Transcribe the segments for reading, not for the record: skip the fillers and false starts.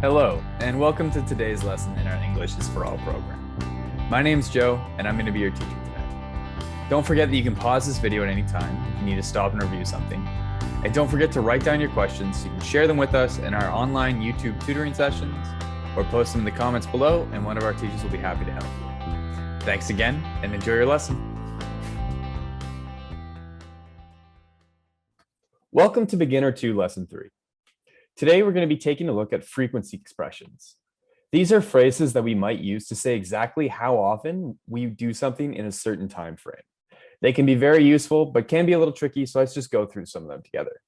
Hello, and welcome to today's lesson in our English is for All program. My name's Joe, and I'm going to be your teacher today. Don't forget that you can pause this video at any time if you need to stop and review something. And don't forget to write down your questions so you can share them with us in our online YouTube tutoring sessions, or post them in the comments below, and one of our teachers will be happy to help you. Thanks again, and enjoy your lesson. Welcome to Beginner 2 Lesson 3. Today, we're going to be taking a look at frequency expressions. These are phrases that we might use to say exactly how often we do something in a certain time frame. They can be very useful, but can be a little tricky, so let's just go through some of them together.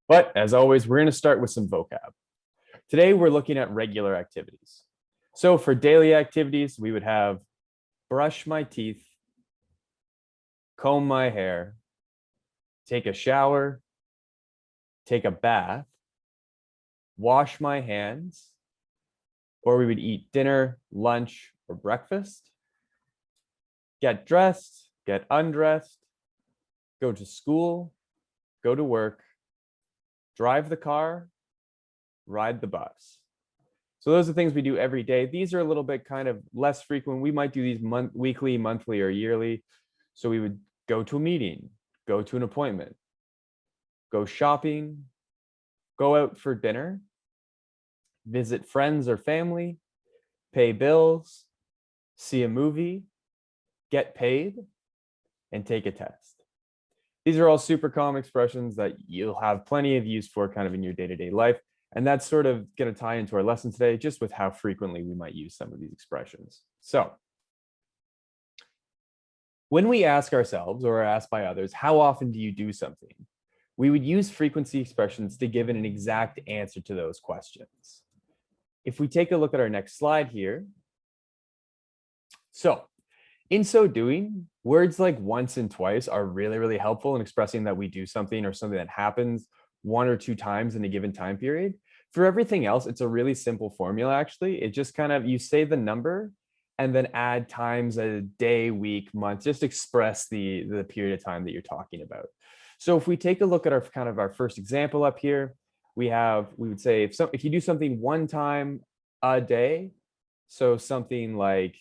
But as always, we're going to start with some vocab. Today, we're looking at regular activities. So for daily activities, we would have brush my teeth, comb my hair, take a shower, take a bath, wash my hands, or we would eat dinner, lunch, or breakfast, get dressed, get undressed, go to school, go to work, drive the car, ride the bus. So those are things we do every day. These are a little bit kind of less frequent. We might do these weekly, monthly, or yearly. So we would go to a meeting, go to an appointment, go shopping, go out for dinner, visit friends or family, pay bills, see a movie, get paid, and take a test. These are all super common expressions that you'll have plenty of use for kind of in your day-to-day life. And that's sort of going to tie into our lesson today, just with how frequently we might use some of these expressions. So when we ask ourselves or are asked by others, how often do you do something? We would use frequency expressions to give an exact answer to those questions. If we take a look at our next slide here. So in so doing, words like once and twice are really, really helpful in expressing that we do something or something that happens one or two times in a given time period. For everything else, it's a really simple formula, actually. It just kind of, you say the number and then add times a day, week, month, just express the period of time that you're talking about. So if we take a look at our first example up here, we would say if you do something one time a day, so something like,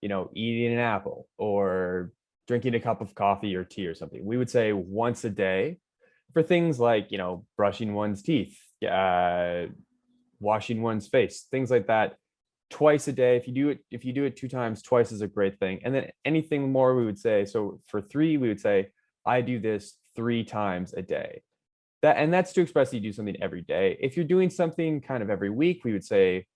eating an apple or drinking a cup of coffee or tea or something, we would say once a day. For things like, brushing one's teeth, washing one's face, things like that, twice a day. If you do it two times, twice is a great thing. And then anything more, we would say, so for three, we would say, I do this 3 times a day. That's to express that you do something every day. If you're doing something kind of every week, we would say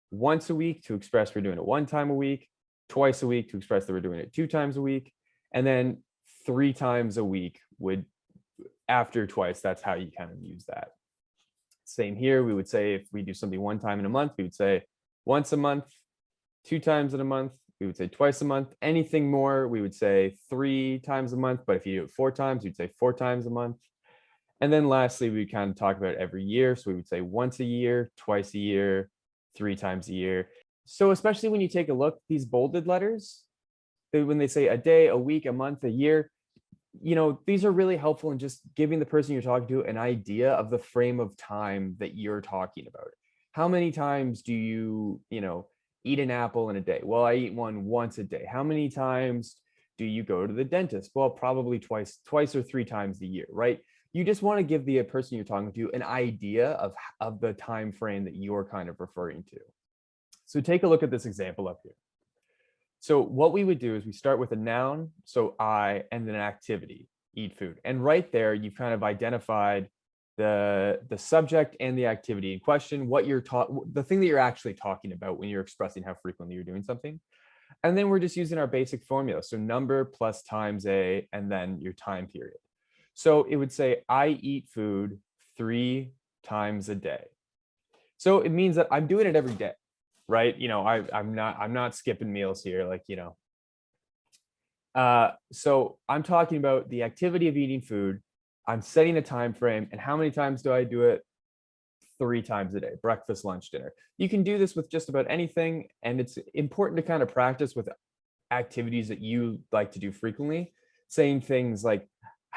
once a week to express we're doing it 1 time a week, twice a week to express that we're doing it 2 times a week, and then 3 times a week would, after twice, that's how you kind of use that. Same here, we would say if we do something 1 time in a month, we would say once a month, 2 times in a month, we would say twice a month. Anything more, we would say 3 times a month. But if you do it 4 times, you'd say 4 times a month. And then lastly, we kind of talk about every year. So we would say once a year, twice a year, 3 times a year. So especially when you take a look, these bolded letters, when they say a day, a week, a month, a year, these are really helpful in just giving the person you're talking to an idea of the frame of time that you're talking about. How many times do you, eat an apple in a day? Well, I eat one once a day. How many times do you go to the dentist? Well, probably twice or 3 times a year, right? You just want to give the person you're talking to an idea of the time frame that you're kind of referring to. So take a look at this example up here. So what we would do is we start with a noun, so I, and then an activity, eat food. And right there, you've kind of identified the subject and the activity in question, the thing that you're actually talking about when you're expressing how frequently you're doing something. And then we're just using our basic formula. So number plus times a, and then your time period. So it would say, I eat food 3 times a day. So it means that I'm doing it every day, right? I'm not skipping meals here, so I'm talking about the activity of eating food. I'm setting a time frame, and how many times do I do it? 3 times a day, breakfast, lunch, dinner. You can do this with just about anything, and it's important to kind of practice with activities that you like to do frequently, saying things like,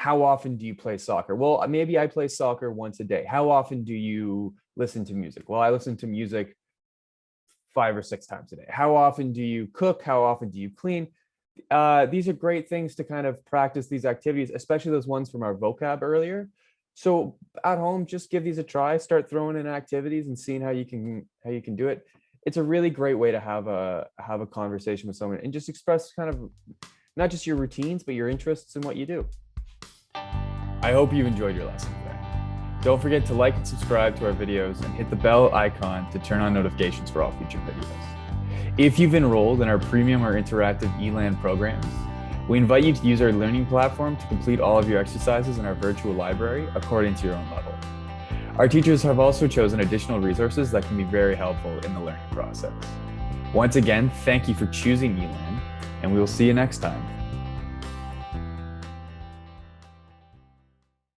how often do you play soccer? Well, maybe I play soccer once a day. How often do you listen to music? Well, I listen to music 5 or 6 times a day. How often do you cook? How often do you clean? These are great things to kind of practice these activities, especially those ones from our vocab earlier. So at home, just give these a try. Start throwing in activities and seeing how you can do it. It's a really great way to have a conversation with someone and just express kind of not just your routines, but your interests in what you do. I hope you enjoyed your lesson today. Don't forget to like and subscribe to our videos and hit the bell icon to turn on notifications for all future videos. If you've enrolled in our premium or interactive eLand programs, we invite you to use our learning platform to complete all of your exercises in our virtual library according to your own level. Our teachers have also chosen additional resources that can be very helpful in the learning process. Once again, thank you for choosing eLand, and we will see you next time.